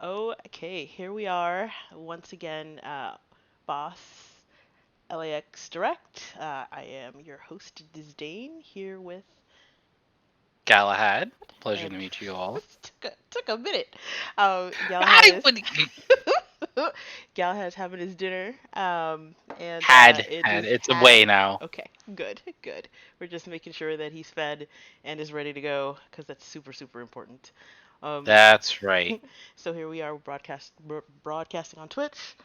Okay, here we are once again, BOS LAX Direct. I am your host, Disdain, here with. Galahad. Pleasure And to meet you all. took a minute. Galahad I is. would Galahad's having his dinner, and had it had is it's had. away now. Okay, good, good. We're just making sure that he's fed and is ready to go because that's super, super important. Um, That's right. so here we are broadcasting on Twitch.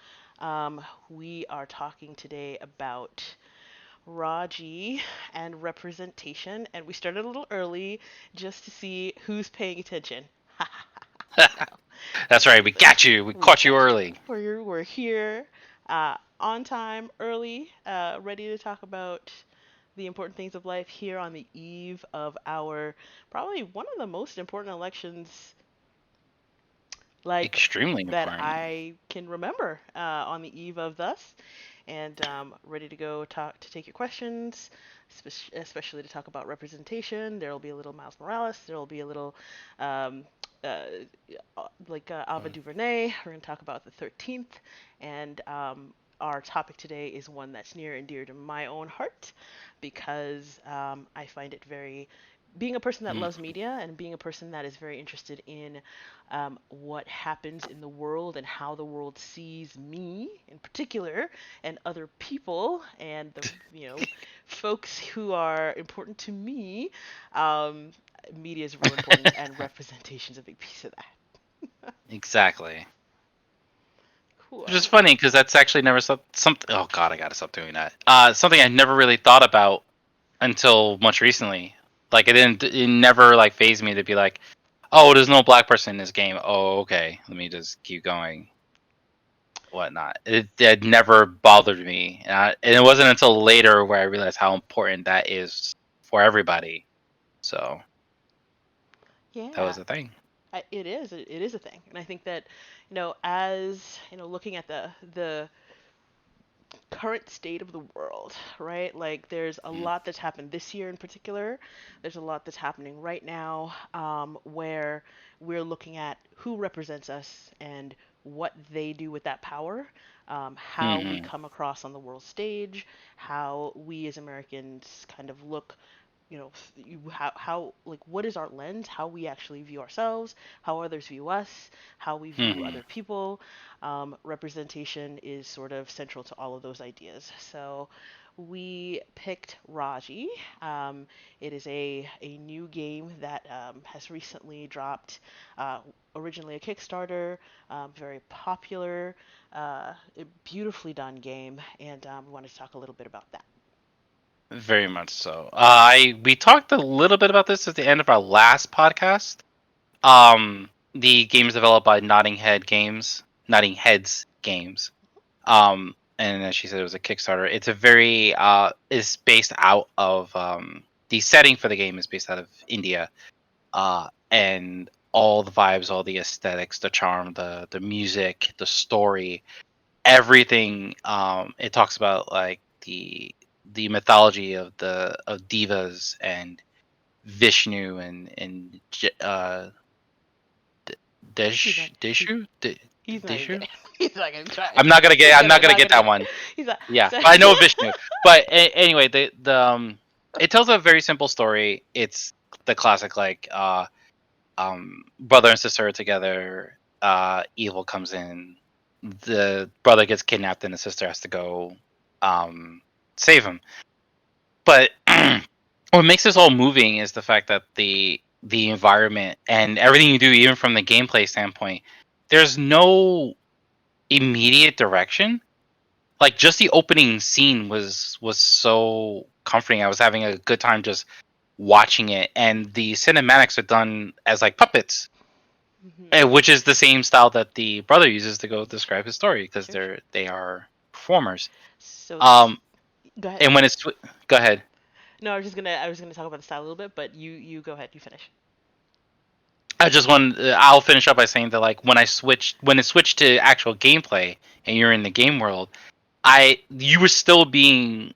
We are talking today about Raji and representation, and we started a little early just to see who's paying attention. No, That's right. We but got you. We we caught you got you. early. We're here, on time, early, ready to talk about the important things of life here on the eve of our probably one of the most important elections like Extremely that important. I can remember, on the eve of thus, and ready to go talk to take your questions, especially to talk about representation. There will be a little Miles Morales. There will be a little um, uh, Ava DuVernay. We're going to talk about the 13th, and our topic today is one that's near and dear to my own heart because I find it very being a person that Mm. loves media and being a person that is very interested in what happens in the world and how the world sees me in particular and other people and the folks who are important to me. um, Media is real important and representation is a big piece of that. Exactly. Which is Cool. funny because that's actually never something. Oh God, I gotta stop doing that. Something I never really thought about until much recently. Like it didn't. It never like phased me to be like, oh, there's no black person in this game. Oh, okay. Let me just keep going. Whatnot. It never bothered me, and it wasn't until later where I realized how important that is for everybody. So that Yeah, was the thing. it is. It is a thing, and I think that, as looking at the current state of the world, right? Like, there's a Mm. lot that's happened this year in particular. There's a lot that's happening right now, where we're looking at who represents us and what they do with that power, how we Mm-hmm. come across on the world stage, how we as Americans kind of look, how like what is our lens, how we actually view ourselves, how others view us, how we view Mm-hmm. other people. Representation is sort of central to all of those ideas. So we picked Raji. um, it is a new game that has recently dropped, uh, originally a Kickstarter, very popular, a beautifully done game, and we wanted to talk a little bit about that. Very much so. I we talked a little bit about this at the end of our last podcast. The game is developed by Notting Heads Games. And as she said, it was a Kickstarter. It's a very is based out of the setting for the game is based out of India. And all the vibes, all the aesthetics, the charm, the music, the story, everything. It talks about like the mythology of the of divas and Vishnu and He's not. He, he's not even Deshu. gonna. He's not gonna try. I'm not gonna He's get. I'm not gonna not get gonna that get it. one. He's not. Yeah, So, but I know Vishnu. But anyway, the it tells a very simple story. It's the classic like brother and sister are together. Evil comes in. The brother gets kidnapped, and the sister has to go um, save him. But what makes this all moving is the fact that the environment and everything you do, even from the gameplay standpoint, there's no immediate direction. Like just the opening scene was so comforting. I was having a good time just watching it, and the cinematics are done as like puppets, hmm which is the same style that the brother uses to go describe his story because Sure, sure. they are performers. So this. Um, Go ahead. and when it's go ahead. No, I was gonna talk about the style a little bit, but you go ahead. You finish. I just want. I'll finish up by saying that like when it switched to actual gameplay and you're in the game world, you were still being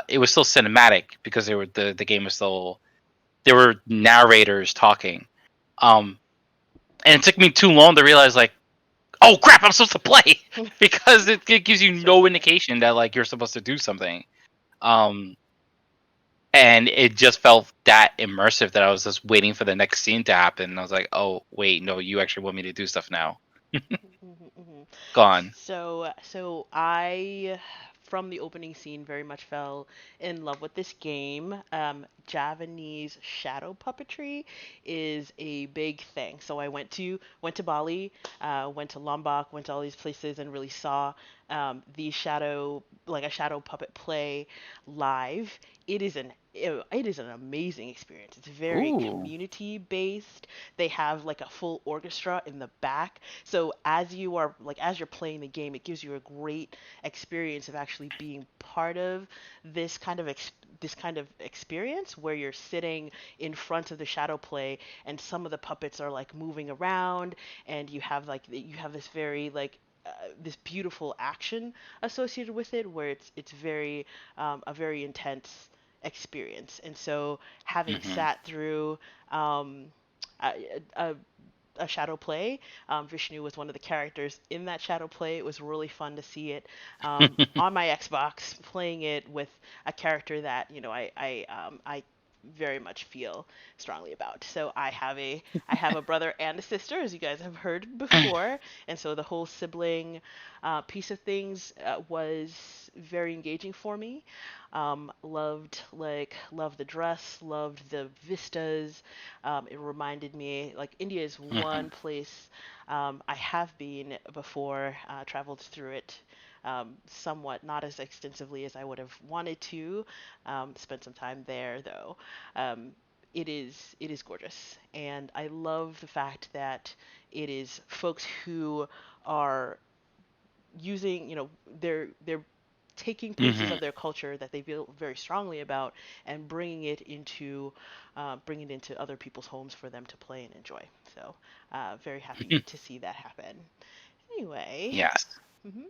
it was still cinematic because the game was still there were narrators talking. Um, and it took me too long to realize like oh crap, I'm supposed to play because it gives you So no indication that like you're supposed to do something. Um, and it just felt that immersive that I was just waiting for the next scene to happen. And I was like, oh wait, no, you actually want me to do stuff now. hmm Gone. So I, from the opening scene, very much fell in love with this game. Javanese shadow puppetry is a big thing. So I went to Bali, went to Lombok, went to all these places, and really saw the shadow like a shadow puppet play live. It is an amazing experience. It's very Ooh. community based. They have like a full orchestra in the back, so as you're playing the game, it gives you a great experience of actually being part of this kind of experience where you're sitting in front of the shadow play, and some of the puppets are like moving around, and you have this very this beautiful action associated with it, where it's very a very intense experience. And so having Hmm. sat through um, a, a a shadow play. Vishnu was one of the characters in that shadow play. It was really fun to see it on my Xbox, playing it with a character that I very much feel strongly about. So I have a brother and a sister, as you guys have heard before, and so the whole sibling piece of things was very engaging for me. Loved the dress, loved the vistas. It reminded me, like, India is Hmm. one place I have been before, traveled through it somewhat, not as extensively as I would have wanted to. Spent some time there though. Um, it is gorgeous, and I love the fact that it is folks who are using, they're taking pieces Hmm. of their culture that they feel very strongly about and bringing it into other people's homes for them to play and enjoy. So, very happy to see that happen. Anyway, Yes. hmm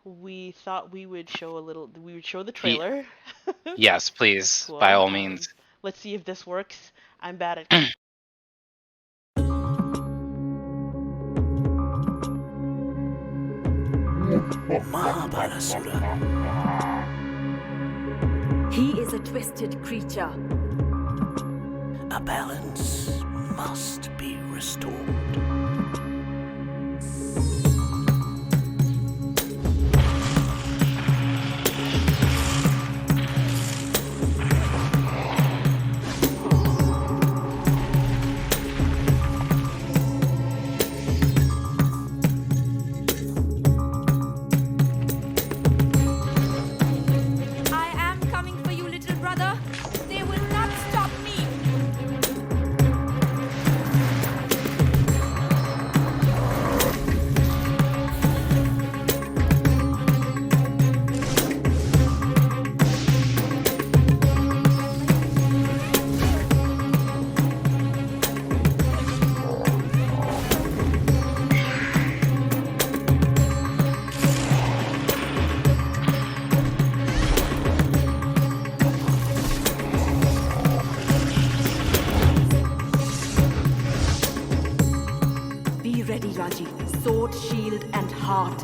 we thought we would show the Ye- trailer. yes, That's please, by cool. all means. Let's see if this works. I'm bad at. Mahabalasura. He is a twisted creature. A balance must be restored. I am coming for you, little brother. They will not stop me. Be ready, Raji. Sword, shield, and heart.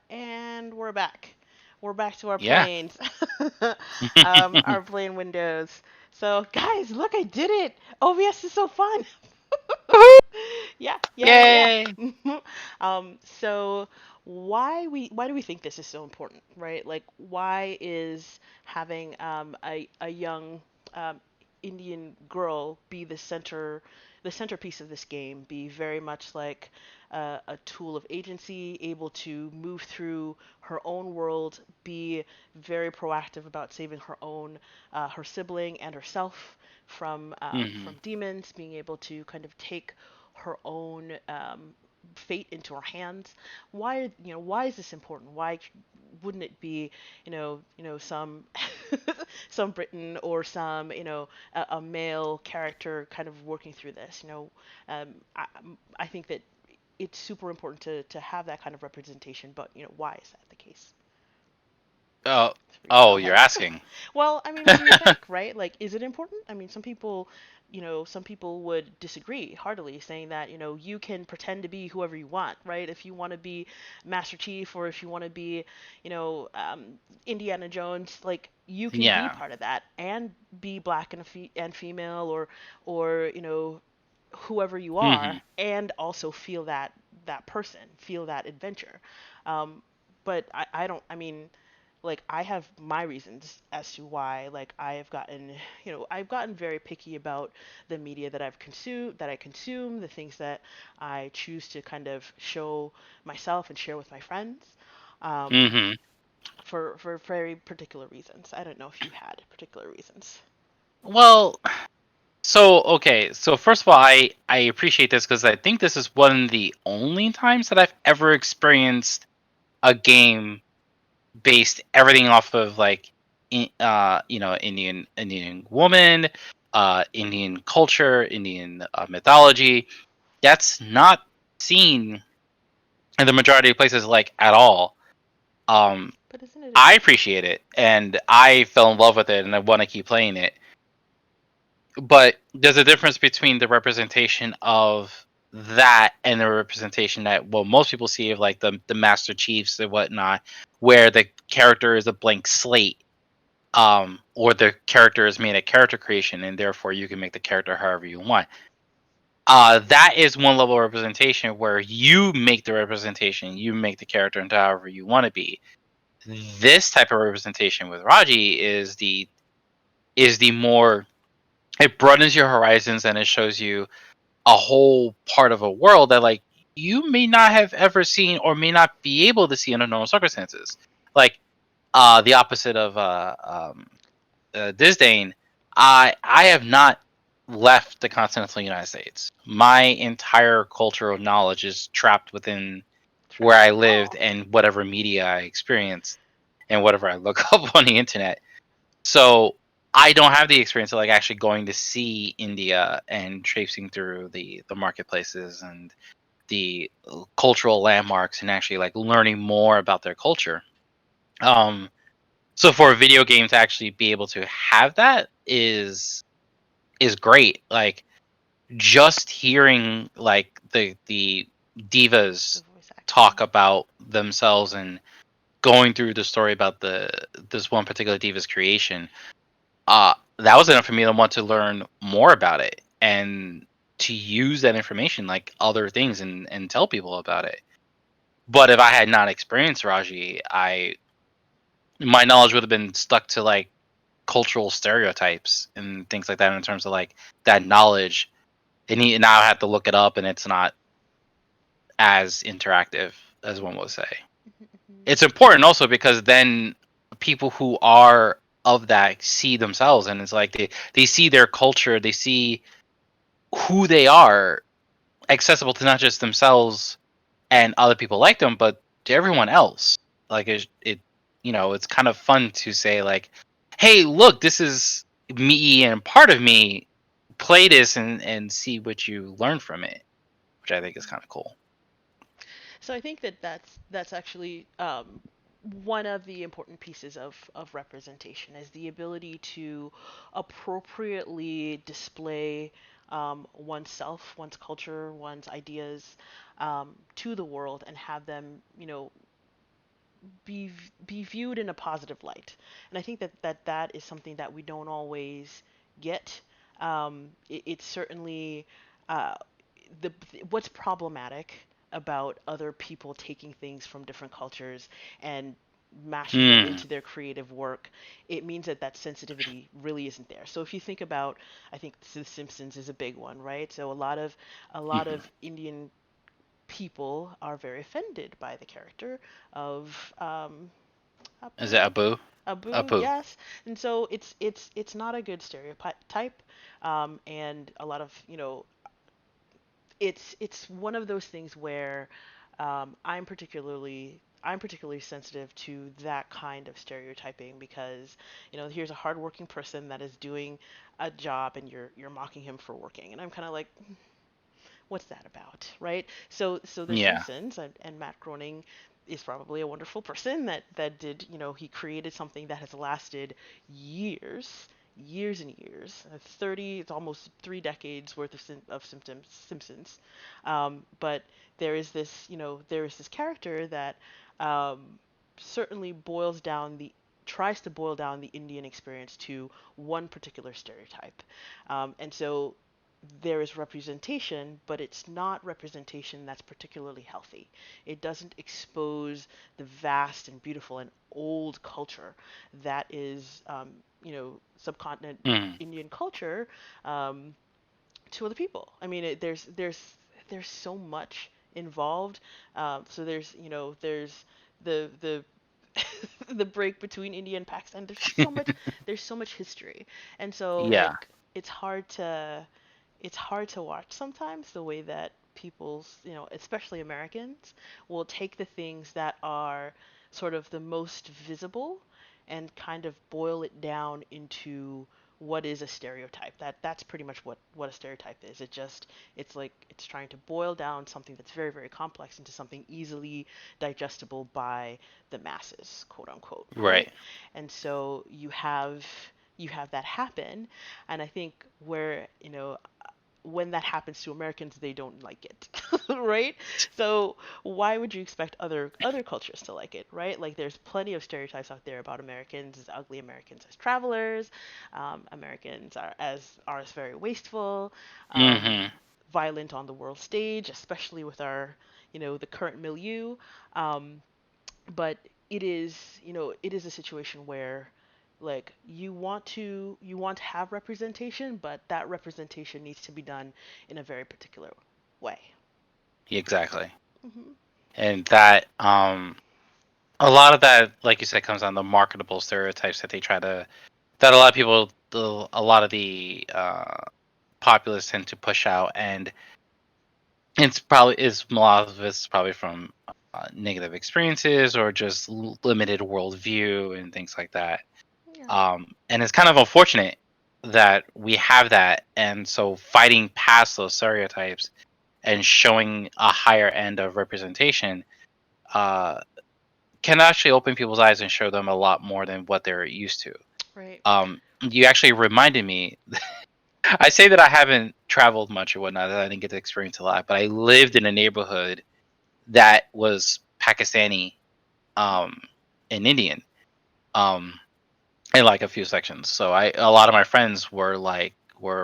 And we're back. We're back to our Yeah. planes. Our plane windows. So, guys, look, I did it. OBS is so fun. Yeah, yeah, yeah, Yay. yeah. So why do we think this is so important, right? Like, why is having a young um, Indian girl be the centerpiece of this game, be very much like a tool of agency, able to move through her own world, be very proactive about saving her own, her sibling and herself Hmm. from demons, being able to kind of take her own fate into her hands. Why is this important? Why wouldn't it be, some some Briton or some, a male character kind of working through this? Um, I, I think that it's super important to have that kind of representation, but why is that the case? Oh, For oh, yourself. you're asking. Well, I mean, what do you think, right? Like, is it important? I mean, some people would disagree heartily, saying that, you can pretend to be whoever you want, right? If you want to be Master Chief, or if you want to be, Indiana Jones, like, you can be Yeah. part of that and be black and female, or, whoever you Hmm. are, and also feel that person, feel that adventure. Um, but I don't, I mean, like, I have my reasons as to why, like, I've gotten very picky about the media that I consume, the things that I choose to kind of show myself and share with my friends, um, Hmm. for very particular reasons. I don't know if you had particular reasons. Well, so okay. So first of all, I appreciate this because I think this is one of the only times that I've ever experienced a game based everything off of like, Indian woman, Indian culture, Indian mythology. That's not seen in the majority of places, like, at all. Um, But isn't it I important? appreciate it, and I fell in love with it, and I want to keep playing it. But there's a difference between the representation of that and the representation that, well, most people see of like the Master Chiefs and whatnot, where the character is a blank slate, or the character is made a character creation, and therefore you can make the character however you want. That is one level of representation where you make the representation, you make the character into however you want to be. This type of representation with Raji is the more, it broadens your horizons, and it shows you a whole part of a world that, like, you may not have ever seen or may not be able to see under normal circumstances. Like, the opposite of Disdain, I have not left the continental United States. My entire cultural knowledge is trapped within where Trapped. I lived Oh. and whatever media I experienced and whatever I look up on the internet. So I don't have the experience of like actually going to see India and traipsing through the marketplaces and the cultural landmarks and actually like learning more about their culture. Um, so for a video game to actually be able to have that is great. Like, just hearing like the The divas voice talk acting. about themselves and going through the story about the this one particular diva's creation, that was enough for me to want to learn more about it and to use that information like other things and tell people about it. But if I had not experienced Raji, I my knowledge would have been stuck to like cultural stereotypes and things like that in terms of like that knowledge. And now I have to look it up, and it's not as interactive as one would say. It's important also because then people who are of that see themselves, and it's like they see their culture, they see who they are accessible to not just themselves and other people like them, but to everyone else. Like it's kind of fun to say like, hey, look, this is me and part of me. Play this and see what you learn from it, which I think is kind of cool. So I think that that's actually one of the important pieces of representation is the ability to appropriately display oneself, one's culture, one's ideas to the world and have them, be viewed in a positive light. And I think that is something that we don't always get. It's certainly uh, the what's problematic about other people taking things from different cultures and mashing them Mm. into their creative work, it means that that sensitivity really isn't there. So if you think about, I think The Simpsons is a big one, right? So a lot Hmm. of Indian people are very offended by the character of Is it Abu? Abu, Abu. yes. And so it's not a good stereotype, and a lot of it's one of those things where I'm particularly sensitive to that kind of stereotyping because here's a hardworking person that is doing a job and you're mocking him for working, and I'm kind of like, what's that about, right? So The Yeah. Simpsons, and Matt Groening is probably a wonderful person that did, he created something that has lasted years, years and years. 30, it's almost 3 decades worth of Simpsons. But there is this character that um, certainly tries to boil down the Indian experience to one particular stereotype. And so there is representation, but it's not representation that's particularly healthy. It doesn't expose the vast and beautiful and old culture that is, subcontinent Mm. Indian culture, um, to other people. I mean, there's so much involved. So there's the the break between India and Pakistan. There's just so much. There's so much history, and so Yeah. like it's hard to watch sometimes the way that people's, especially Americans, will take the things that are sort of the most visible and kind of boil it down into what is a stereotype. That's pretty much what a stereotype is. It's like it's trying to boil down something that's very, very complex into something easily digestible by the masses, quote unquote, right? Right. And so you have that happen, and I think where when that happens to Americans, they don't like it, right? So why would you expect other cultures to like it, right? Like there's plenty of stereotypes out there about Americans as ugly, Americans as travelers, Americans are as very wasteful, um, Hmm. violent on the world stage, especially with our the current milieu. Um, but it is a situation where like you want to have representation, but that representation needs to be done in a very particular way. Exactly. Hmm. And that a lot of that, like you said, comes on the marketable stereotypes that they try to that a lot of people a lot of the populace tend to push out, and it's a lot of it's probably from negative experiences or just limited worldview and things like that. Yeah. And it's kind of unfortunate that we have that, and so fighting past those stereotypes and showing a higher end of representation uh, can actually open people's eyes and show them a lot more than what they're used to. Right. You actually reminded me. I say that I haven't traveled much or whatnot, that I didn't get to experience a lot, but I lived in a neighborhood that was Pakistani um, and Indian um, in like a few sections. So a lot of my friends were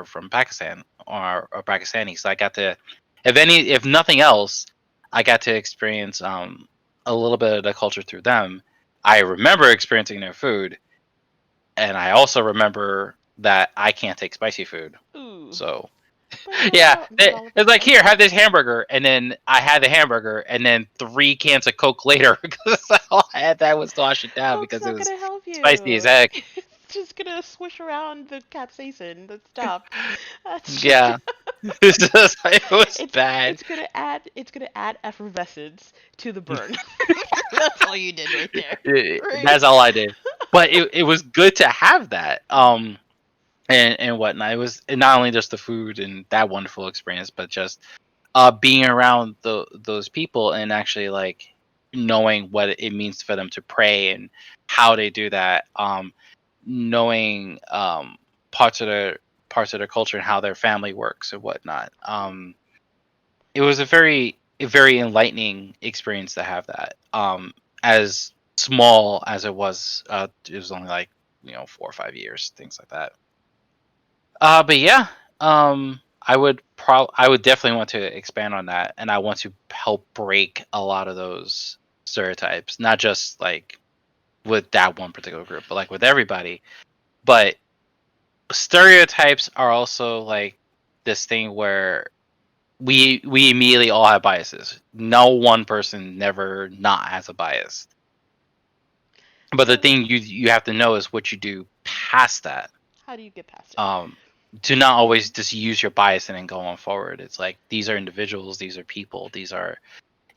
from Pakistan or Pakistani. So I got to, if nothing else, I got to experience a little bit of the culture through them. I remember experiencing their food, and I also remember that I can't take spicy food. Ooh. So But not yeah, all not all of it's us like, like here, that. have this hamburger, and then I had the hamburger, and then 3 cans of Coke later because all I had that was to wash it down Coke's because it not was gonna help spicy as you. heck. It's just gonna swish around the capsaicin that stopped. That's just Yeah, it was bad. it's gonna add effervescence to the burn. That's all you did right there. Right? That's all I did. But it was good to have that. And whatnot. It was not only just the food and that wonderful experience, but just being around those people and actually like knowing what it means for them to pray and how they do that. Knowing parts of their culture and how their family works and whatnot. It was a very enlightening experience to have that. As small as it was only like 4 or 5 years, things like that. But yeah, I would definitely want to expand on that, and I want to help break a lot of those stereotypes, not just like with that one particular group, but like with everybody. But stereotypes are also like this thing where we immediately all have biases. No one person never not has a bias. But the Yeah. thing you have to know is what you do past that. How do you get past it? Um, to not always just use your bias and then go on forward. It's like these are individuals, these are people, these are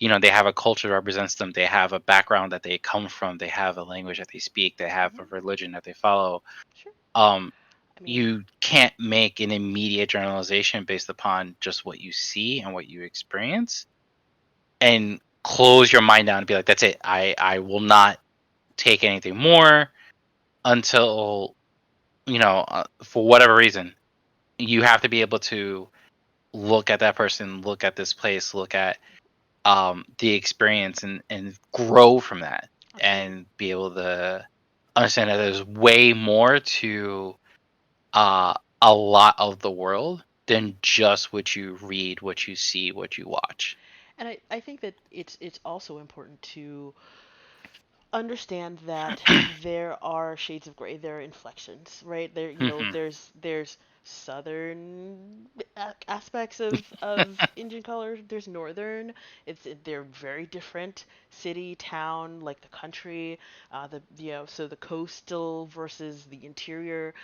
they have a culture that represents them. They have a background that they come from. They have a language that they speak. They have a Hmm. religion that they follow. Sure. Um, I mean, you can't make an immediate generalization based upon just what you see and what you experience, and close your mind down and be like, "That's it. I will not take anything more until for whatever reason." You have to be able to look at that person, look at this place, look at the experience, and grow from that, absolutely. and be able to understand that there's way more to uh a lot of the world than just what you read, what you see, what you watch. And I think that it's also important to understand that there are shades of gray, there are inflections, right? There, Hmm. there's southern aspects of Indian color. There's northern. They're very different. City, town, like the country, so the coastal versus the interior.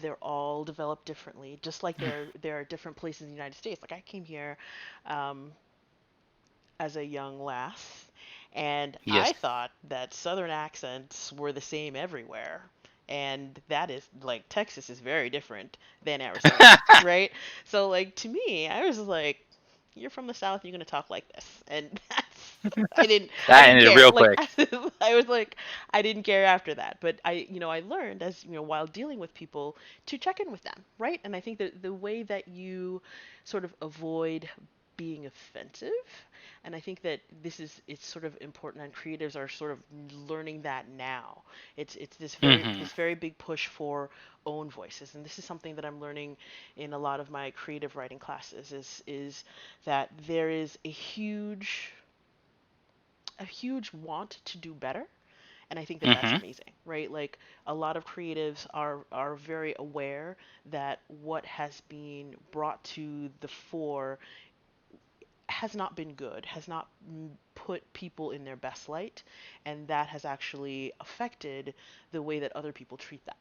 They're all developed differently. Just like there are different places in the United States. Like I came here. Um, as a young lass, and Yes. I thought that Southern accents were the same everywhere. And that is like Texas is very different than Arizona, right? So like to me, I was like, you're from the South, you're gonna talk like this, and that's I That didn't ended care. real Like quick. I was like I didn't care after that, but I learned as while dealing with people to check in with them, right? And I think that the way that you sort of avoid being offensive, and I think that it's sort of important, and creatives are sort of learning that now. It's Hmm. this very big push for own voices, and this is something that I'm learning in a lot of my creative writing classes is that there is a huge want to do better, and I think that that's Hmm. amazing, right? Like a lot of creatives are very aware that what has been brought to the fore has not been good, has not put people in their best light, and that has actually affected the way that other people treat them.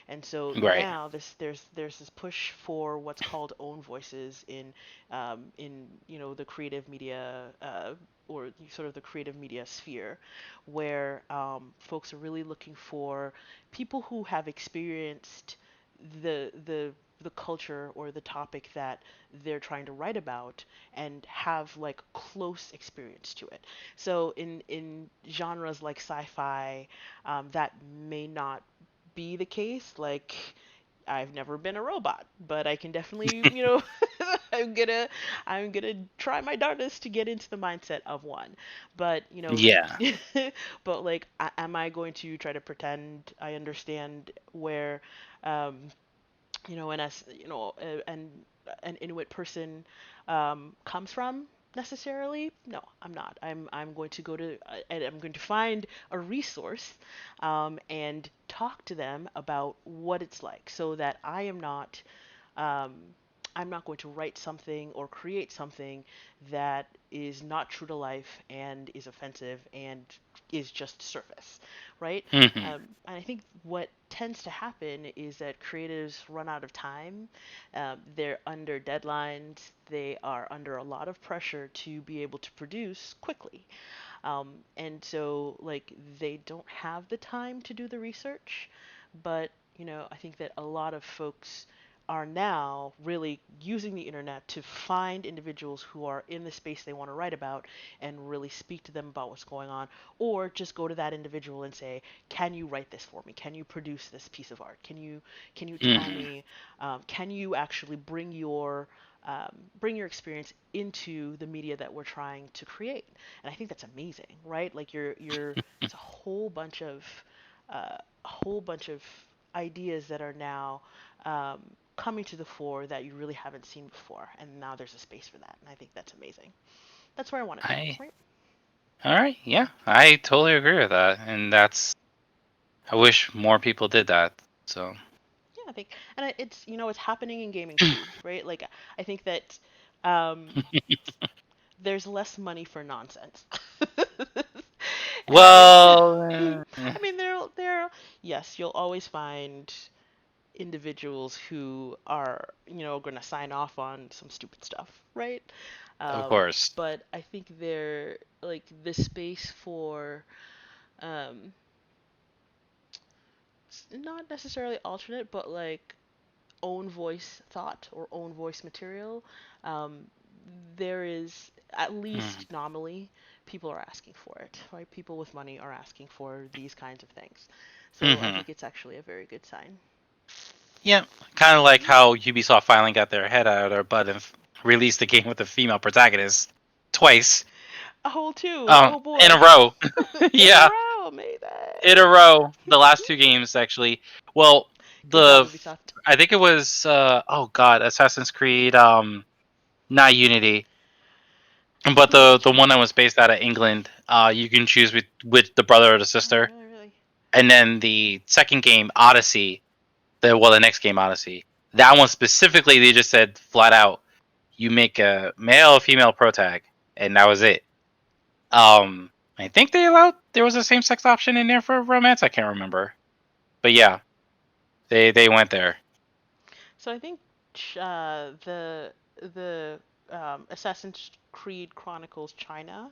And so Right. now there's this push for what's called own voices in the creative media or sort of the creative media sphere, where folks are really looking for people who have experienced the the the culture or the topic that they're trying to write about and have like close experience to it. So in genres like sci-fi, that may not be the case. Like I've never been a robot, but I can definitely, I'm gonna I'm gonna try my darndest to get into the mindset of one. But Yeah. but like, am I going to try to pretend I understand where um, an an Inuit person comes from necessarily? No, I'm not. I'm going to go to and I'm going to find a resource and talk to them about what it's like, so that um, I'm not going to write something or create something that is not true to life and is offensive and is just surface, right? Hmm. And I think what tends to happen is that creatives run out of time. They're under deadlines. They are under a lot of pressure to be able to produce quickly. And so, like, they don't have the time to do the research, but, I think that a lot of folks are now really using the internet to find individuals who are in the space they want to write about and really speak to them about what's going on, or just go to that individual and say, "Can you write this for me? Can you produce this piece of art? Can you tell Hmm. me? Can you actually bring your experience into the media that we're trying to create?" And I think that's amazing, right? Like it's a whole bunch of ideas that are now um, coming to the fore that you really haven't seen before, and now there's a space for that, and I think that's amazing. That's where I want to be, I right? All right. Yeah, I totally agree with that, and that's I wish more people did that. So. Yeah, I think, and it's it's happening in gaming too, right? Like I think that um, there's less money for nonsense. And Well. I mean, there, yes, you'll always find individuals who are, going to sign off on some stupid stuff, right? Of Um, course. but I think they're like the space for um, not necessarily alternate, but like own voice thought or own voice material. Um, there is, at least Mm. nominally, people are asking for it, right? People with money are asking for these kinds of things. So I Hmm. think it's actually a very good sign. Yeah, kind of like how Ubisoft finally got their head out of their butt and released a game with a female protagonist twice, A whole two. Oh in a boy. row. In a Yeah, row, Mayday. in a row. The last two games actually. Well, Good job, the Ubisoft. I think it was oh god, Assassin's Creed, not Unity, but the Which one that one? was based out of England. You can choose with the brother or the Oh, sister, really, really? and then the second game, Odyssey. The next game, Odyssey. That one specifically, they just said flat out, you make a male or female protag, and that was it. I think there was a same sex option in there for romance. I can't remember, but yeah, they went there. So I think the Assassin's Creed Chronicles China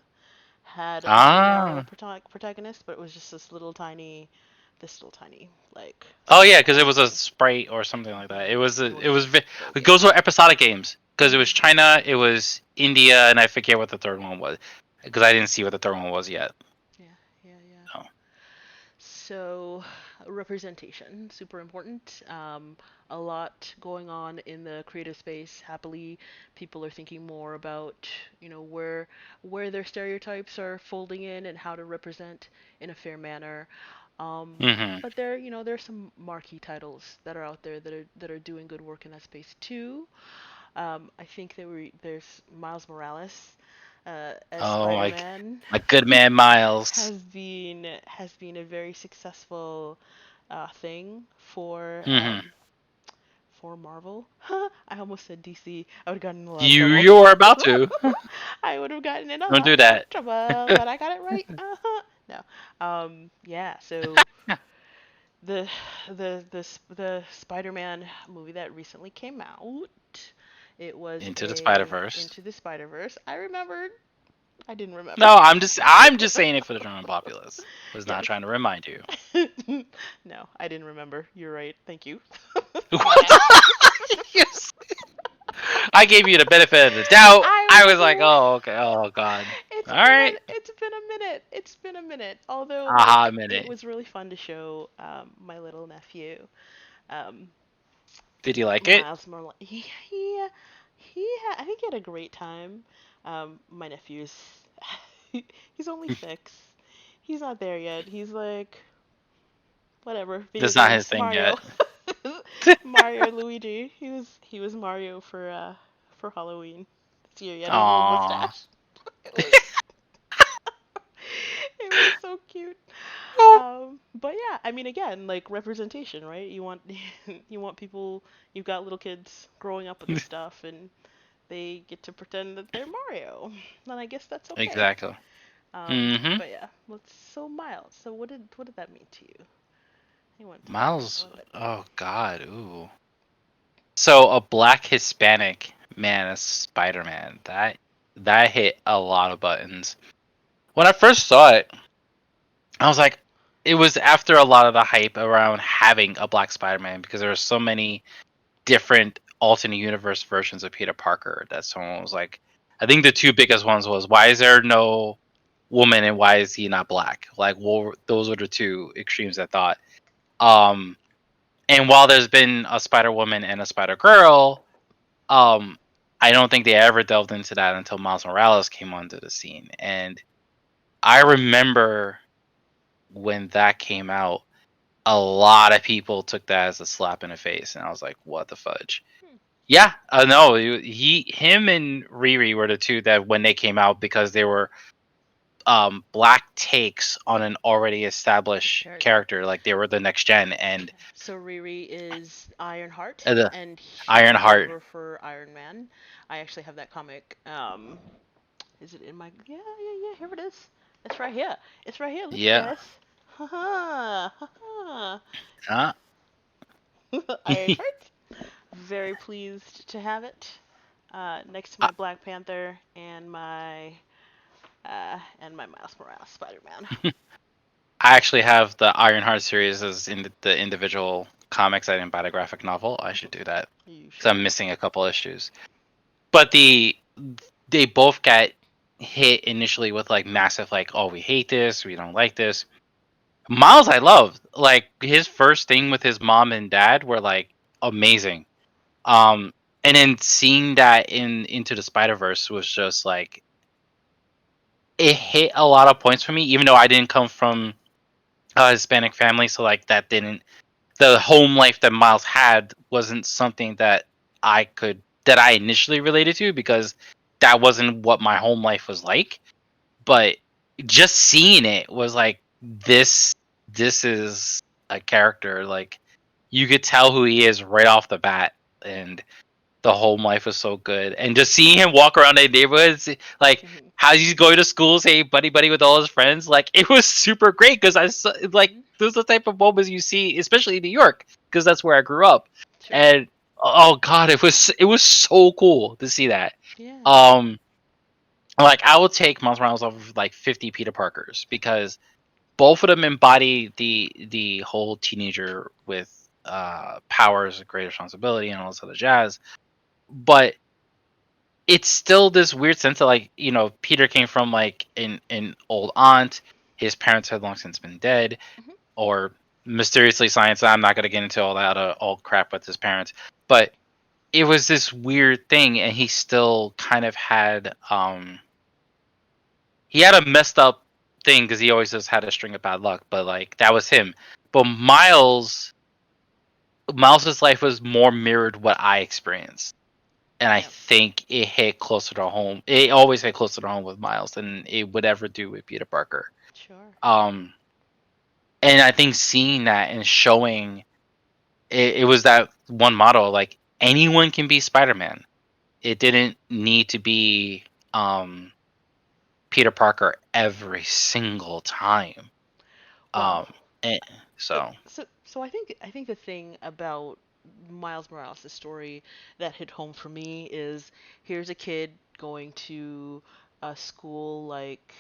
had a female Ah, protagonist, but it was just this little tiny like oh yeah, because it was a thing. sprite or something like that. It was It was so it good. goes with episodic games because it Hmm. was China, it was India, and I forget what the third one was because I didn't see what the third one was yet. Yeah, yeah, yeah. So. So, representation, super important. A lot going on in the creative space. Happily, people are thinking more about, where their stereotypes are folding in and how to represent in a fair manner. Hmm. But there are some marquee titles that are out there that are doing good work in that space too. I think there's Miles Morales as Oh, Spider-Man my good man Miles. has been a very successful thing Hmm. for Marvel. I almost said DC. I would have gotten in a lot of trouble. You were about to. I would have gotten in a Don't lot do of that. trouble, but I got it right. No. Yeah. So the the Spider-Man movie that recently came out. It was Into the Spider a Verse. Into the Spider-Verse. I remembered. I didn't remember. No, I'm just saying it for the German populace. Was not Yes. trying to remind you. No, I didn't remember. You're right. Thank you. My What? bad. Yes. I gave you the benefit of the doubt. I I was like, was. oh, okay, oh god. It's All been right. a it's been a minute. It's been a minute. Although Aha, like a it minute. was really fun to show my little nephew um Did you like it? Miles Morales. I think he had a great time. My nephew's he's only 6. He's not there yet. He's like whatever, video That's not his games, thing Mario. yet. Mario Luigi. He was Mario for Halloween this year. He had his little Aww. mustache. It was it was so cute. But yeah, I mean, again, like representation, right? You want you want people. You've got little kids growing up with this stuff, and they get to pretend that they're Mario. And I guess that's okay. Exactly. Mm-hmm. But yeah, so Miles. So what did that mean to you? I want to talk about that. Miles. What did that mean? Oh god. Ooh. So a black Hispanic man as Spider-Man. That hit a lot of buttons. When I first saw it, I was like, it was after a lot of the hype around having a black Spider-Man because there were so many different alternate universe versions of Peter Parker that someone was like, I think the two biggest ones was why is there no woman and why is he not black? Like, well, those were the two extremes I thought. Um, and while there's been a Spider Woman and a Spider Girl, um, I don't think they ever delved into that until Miles Morales came onto the scene. And I remember when that came out, a lot of people took that as a slap in the face, and I was like, "What the fudge?" Hmm. Yeah, no, him and Riri were the two that when they came out because they were black takes on an already established Character. character, like they were the next gen, and So Riri is Ironheart, the and he took Ironheart. over for Iron Man. I actually have that comic. Is it in my? Yeah, yeah, yeah. Here it is. It's right here. It's right here. Look, you Yeah. guys. Ha ha ha Uh, ha. Ironheart. Very pleased to have it. Next to I my Black Panther and my Miles Morales Spider-Man. I actually have the Ironheart series as in the individual comics. I didn't buy the graphic novel. I should do that You because should. I'm missing a couple issues. But they both got hit initially with like massive like, oh, we hate this, we don't like this. Miles I loved. Like his first thing with his mom and dad were like amazing. Um and then seeing that in Into the Spider-Verse was just like it hit a lot of points for me, even though I didn't come from a Hispanic family, so like that didn't the home life that Miles had wasn't something that I initially related to because that wasn't what my home life was like. But just seeing it was like this is a character like you could tell who he is right off the bat, and the home life was so good. And just seeing him walk around the neighborhoods, like Mhm. how he's going to school, say buddy buddy with all his friends, like it was super great because I saw, like Mhm. those are the type of moments you see, especially in New York, because that's where I grew up. Sure. And oh god, it was so cool to see that. Yeah. Um, like I will take Miles Morales over like 50 Peter Parkers because both of them embody the whole teenager with powers, great responsibility, and all this other jazz. But it's still this weird sense that like Peter came from like an old aunt. His parents had long since been dead, Mhm. or mysteriously science. I'm not gonna get into all that all crap with his parents, but it was this weird thing, and he still kind of had he had a messed up thing because he always just had a string of bad luck. But like that was him. But Miles's life was more mirrored what I experienced, and I Yeah. think it hit closer to home. It always hit closer to home with Miles than it would ever do with Peter Parker. Sure. Um, and I think seeing that and showing it was that one model like anyone can be Spider-Man. It didn't need to be um, Peter Parker every single time. Well, Um, and, so so I think the thing about Miles Morales' story that hit home for me is here's a kid going to a school like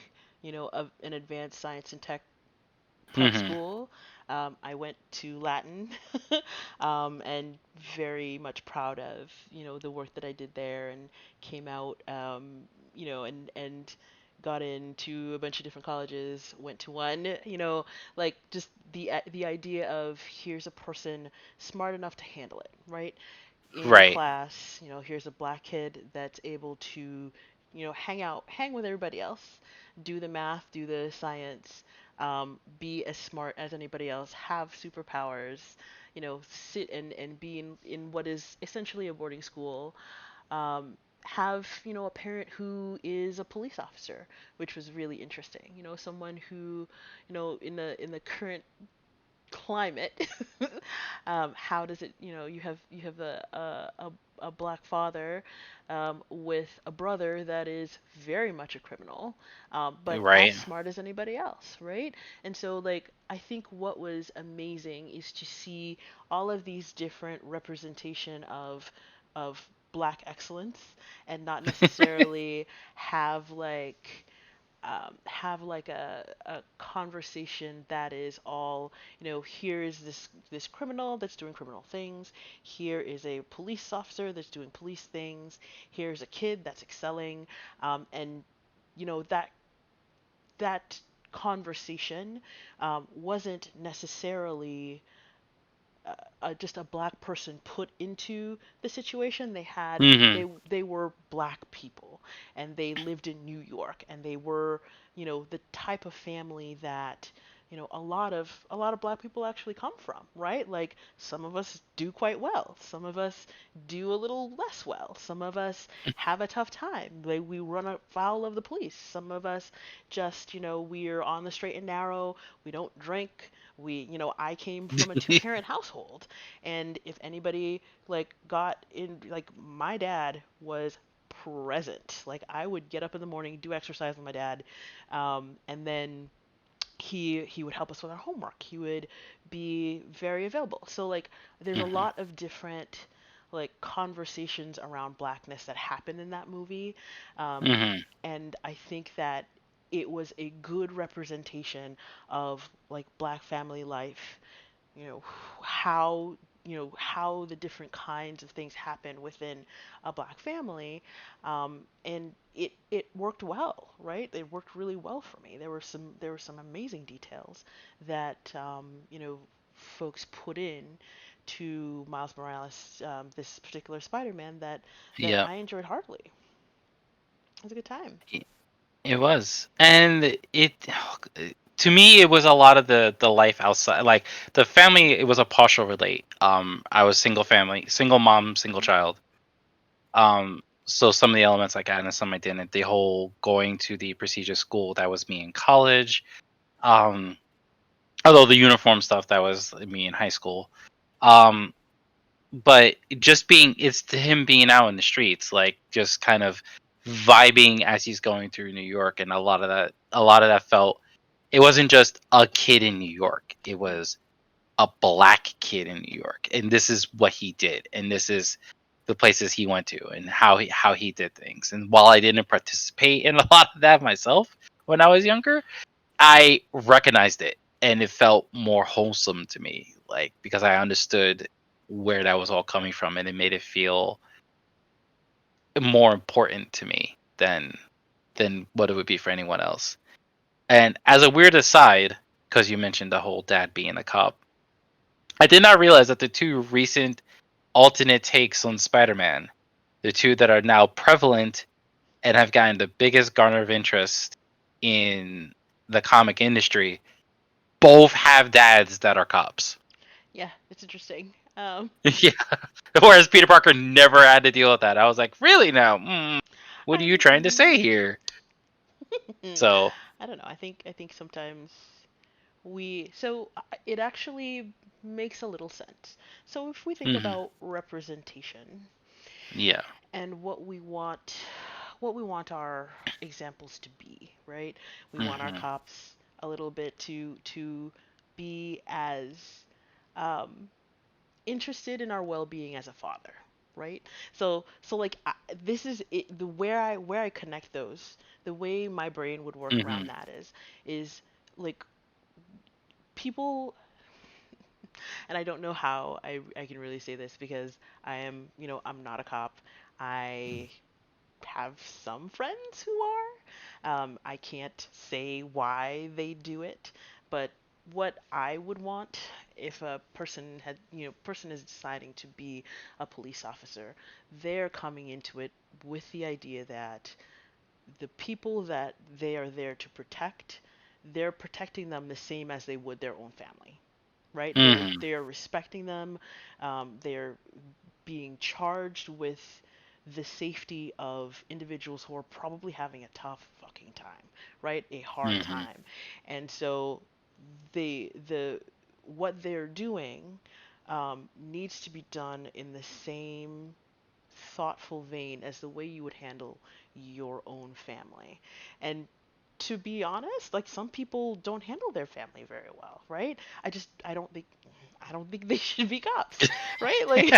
an advanced science and tech type mhm, school. I went to Latin, and very much proud of the work that I did there, and came out, and got into a bunch of different colleges. Went to one, like just the idea of here's a person smart enough to handle it, right? In your right. class, here's a black kid that's able to, hang with everybody else, do the math, do the science, be as smart as anybody else, have superpowers, sit and be in what is essentially a boarding school, have, a parent who is a police officer, which was really interesting. Someone who, in the current climate, how does it, you have a black father, with a brother that is very much a criminal, but as Right. smart as anybody else, right? And so, like, I think what was amazing is to see all of these different representation of black excellence, and not necessarily have like have like a conversation that is all, here is this criminal that's doing criminal things, here is a police officer that's doing police things, here's a kid that's excelling, and that conversation, wasn't necessarily just a black person put into the situation. Mhm. They were black people, and they lived in New York, and they were, the type of family that a lot of black people actually come from, right? Like some of us do quite well, some of us do a little less well, some of us have a tough time. Like we run afoul of the police. Some of us just, we're on the straight and narrow. We don't drink. I came from a two-parent household, and if anybody like got in, like my dad was present. Like I would get up in the morning, do exercise with my dad, and then he would help us with our homework. He would be very available. So like there's a Hmm. lot of different like conversations around blackness that happen in that movie. Um, Hmm. and I think that it was a good representation of like black family life, you know how how the different kinds of things happen within a black family, and it worked well, right? It worked really well for me. There were some amazing details that folks put in to Miles Morales, this particular Spider-Man, that Yeah, I enjoyed heartily. It was a good time. it was, and it to me it was a lot of the life outside, like the family. It was a partial relate. I was single family, single mom, single child. So some of the elements I got and some I didn't. The whole going to the prestigious school, that was me in college. Um, Although the uniform stuff, that was me in high school. Um, but just being, it's to him being out in the streets, like just kind of vibing as he's going through New York, and a lot of that felt, it wasn't just a kid in New York, it was a black kid in New York, and this is what he did, and this is the places he went to, and how he did things. And while I didn't participate in a lot of that myself when I was younger, I recognized it, and it felt more wholesome to me, like because I understood where that was all coming from, and it made it feel more important to me than what it would be for anyone else. And as a weird aside, because you mentioned the whole dad being a cop, I did not realize that the two recent alternate takes on Spider-Man, the two that are now prevalent and have gotten the biggest garner of interest in the comic industry, both have dads that are cops. Yeah, it's interesting. Yeah. Whereas Peter Parker never had to deal with that. I was like, really now? What are I you trying to mean, say here? So, I don't know. I think sometimes it actually makes a little sense. So if we think hmm, about representation yeah. and what we want our examples to be, right? We want our Hmm. cops a little bit to be as um, interested in our well-being as a father, right? So like this is it, the where I connect those, the way my brain would work around Hmm. that is like people, and I don't know how I can really say this because I'm not a cop. I have some friends who are. I can't say why they do it, but what I would want if a person is deciding to be a police officer, they're coming into it with the idea that the people that they are there to protect, they're protecting them the same as they would their own family, right? They're Hmm. they're respecting them. They're being charged with the safety of individuals who are probably having a tough fucking time, right? A hard Hmm. time. And so the what they're doing needs to be done in the same thoughtful vein as the way you would handle your own family. And to be honest, like some people don't handle their family very well, right? I don't think they should be cops, right? Like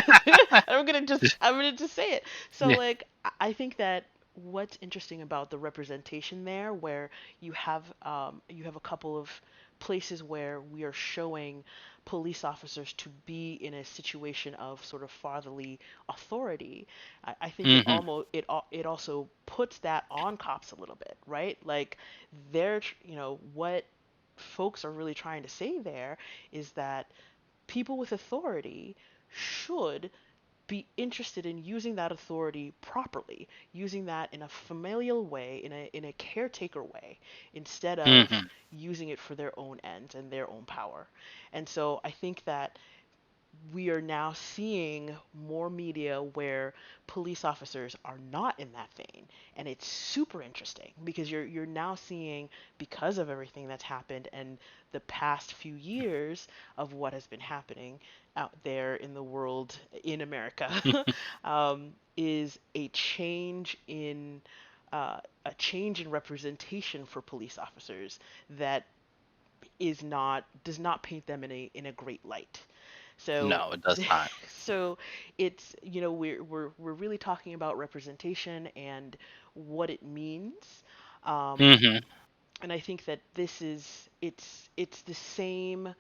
I'm gonna just say it. So Yeah. like I think that what's interesting about the representation there, where you have a couple of places where we are showing police officers to be in a situation of sort of fatherly authority. I think it Hmm. almost it also puts that on cops a little bit, right? Like what folks are really trying to say there is that people with authority should be interested in using that authority properly, using that in a familial way, in a caretaker way, instead of Hmm. using it for their own ends and their own power. And so I think that we are now seeing more media where police officers are not in that vein, and it's super interesting because you're now seeing, because of everything that's happened and the past few years of what has been happening out there in the world, in America, is a change in representation for police officers that does not paint them in a great light. So No, it does not. so it's, we're really talking about representation and what it means. Um, Hmm. and I think that it's the same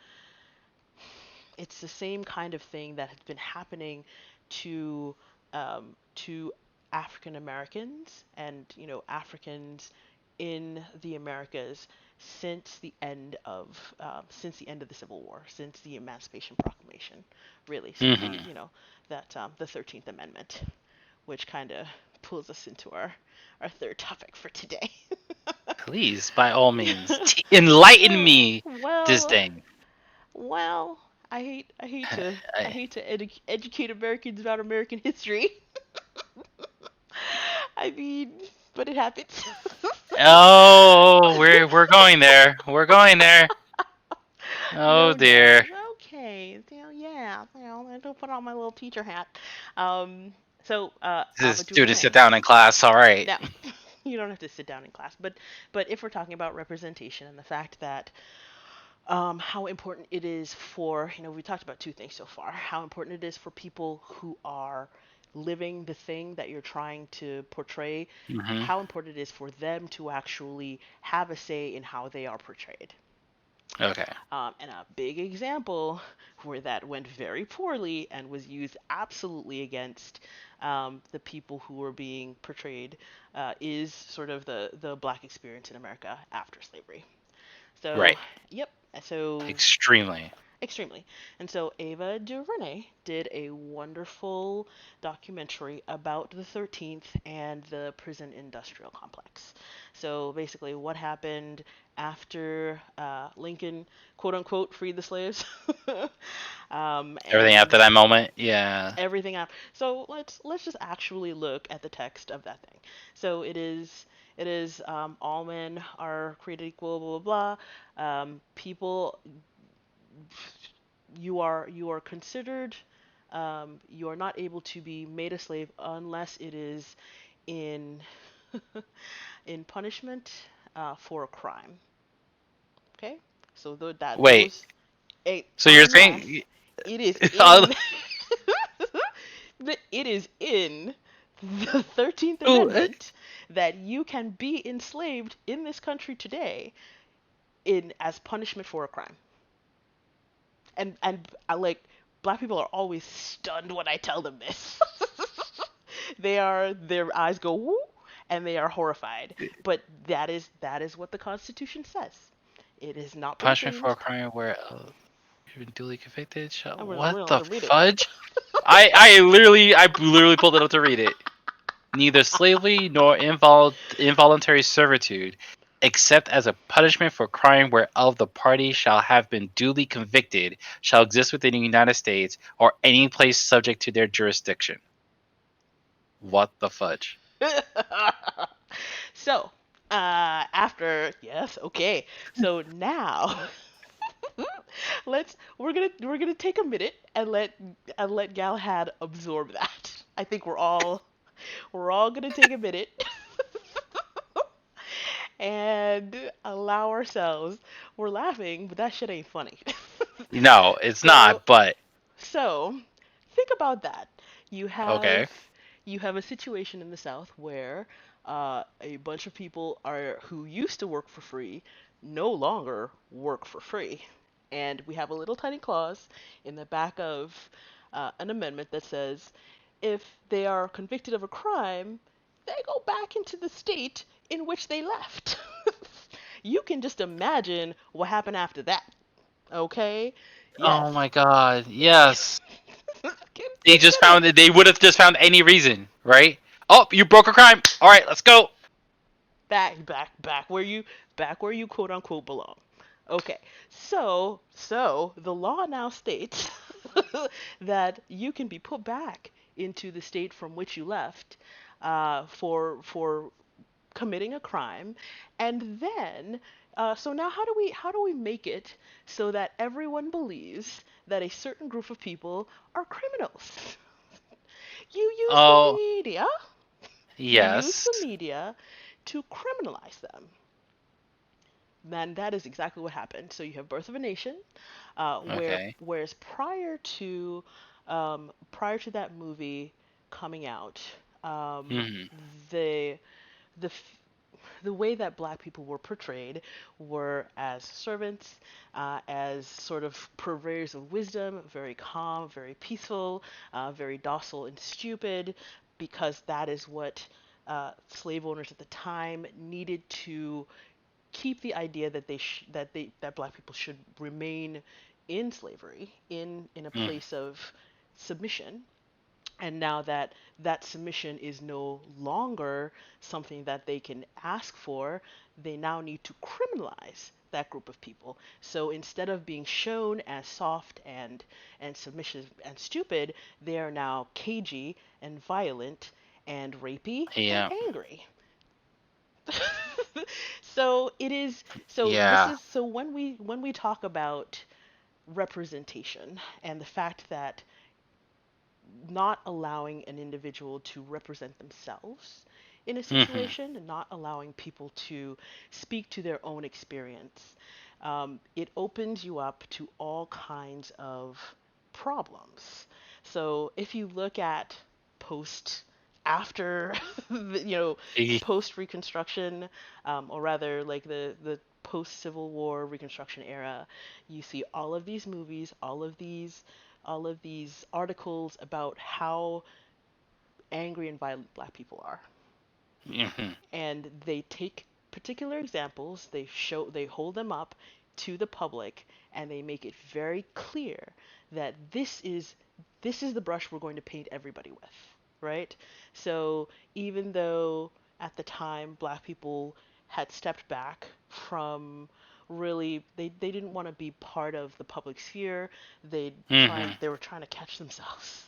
kind of thing that has been happening to African Americans and Africans in the Americas since the end of the Civil War, since the Emancipation Proclamation, really, since Hmm. the 13th Amendment, which kind of pulls us into our third topic for today. Please, by all means, enlighten me this Well, thing. well, I I- hate to educate Americans about American history. I mean, but it happens. oh, we're going there. We're going there. Oh No, no, dear. okay, yeah, I don't put on my little teacher hat. Um, so This Ava student sit DuVernay. down in class. All right. Now, you don't have to sit down in class, but if we're talking about representation and the fact that how important it is for, we talked about two things so far, how important it is for people who are living the thing that you're trying to portray, Hmm. how important it is for them to actually have a say in how they are portrayed. Okay. And a big example where that went very poorly and was used absolutely against the people who were being portrayed is sort of the black experience in America after slavery. So, Right. yep. So Extremely. extremely. And so Ava DuVernay did a wonderful documentary about the 13th and the prison industrial complex. So basically, what happened after Lincoln, quote unquote, freed the slaves, Everything and after that moment. Yeah. everything up. So let's just actually look at the text of that thing. So it is all men are created equal, blah blah blah. People, you are considered, you are not able to be made a slave unless it is in in punishment for a crime. Okay, so Wait. So you're unless saying? it is I'll- in it is in the 13th Ooh, Amendment that you can be enslaved in this country today in as punishment for a crime. And I like black people are always stunned when I tell them this. Their eyes go woo and they are horrified. But that is what the Constitution says. It has not been punishment for a changed. crime where you've been duly convicted. And we What don't have the to read it. fudge? I literally pulled it up to read it. Neither slavery nor involuntary servitude, except as a punishment for crime whereof the party shall have been duly convicted, shall exist within the United States or any place subject to their jurisdiction. What the fudge? So, yes, okay. So now we're gonna take a minute and let Galahad absorb that. I think we're all gonna take a minute and allow ourselves. We're laughing, but that shit ain't funny. No, it's so not, but so think about that. You okay. have you have a situation in the South where a bunch of people are who used to work for free no longer work for free, and we have a little tiny clause in the back of an amendment that says if they are convicted of a crime, they go back into the state in which they left. You can just imagine what happened after that. Okay? Oh Yes. my god, yes. They just Consider found it. They would have just found any reason, right? Oh, you broke a crime. All right, let's go. back where you quote unquote belong. Okay, so the law now states that you can be put back into the state from which you left for committing a crime, and then so now how do we make it so that everyone believes that a certain group of people are criminals? You use the Oh, media. You use the yes. media to criminalize them. And that is exactly what happened. So you have Birth of a Nation, Okay. whereas prior to that movie coming out, Hmm. the the f- the way that black people were portrayed were as servants, as sort of purveyors of wisdom, very calm, very peaceful, very docile and stupid, because that is what slave owners at the time needed to keep the idea that that black people should remain in slavery, in a Mm. place of submission. And now that that submission is no longer something that they can ask for, they now need to criminalize that group of people. So instead of being shown as soft and submissive and stupid, they are now cagey and violent and rapey and Yeah. angry. So it is, so this Yeah. is, so when we talk about representation and the fact that not allowing an individual to represent themselves in a Hmm. situation and not allowing people to speak to their own experience, it opens you up to all kinds of problems. So if you look at post after post Reconstruction, or rather like the post Civil War Reconstruction era, you see all of these movies, all of these articles about how angry and violent black people are. Hmm. And they take particular examples, they hold them up to the public, and they make it very clear that this is the brush we're going to paint everybody with, right? So even though at the time black people had stepped back from, really, they didn't want to be part of the public sphere. Hmm. They were trying to catch themselves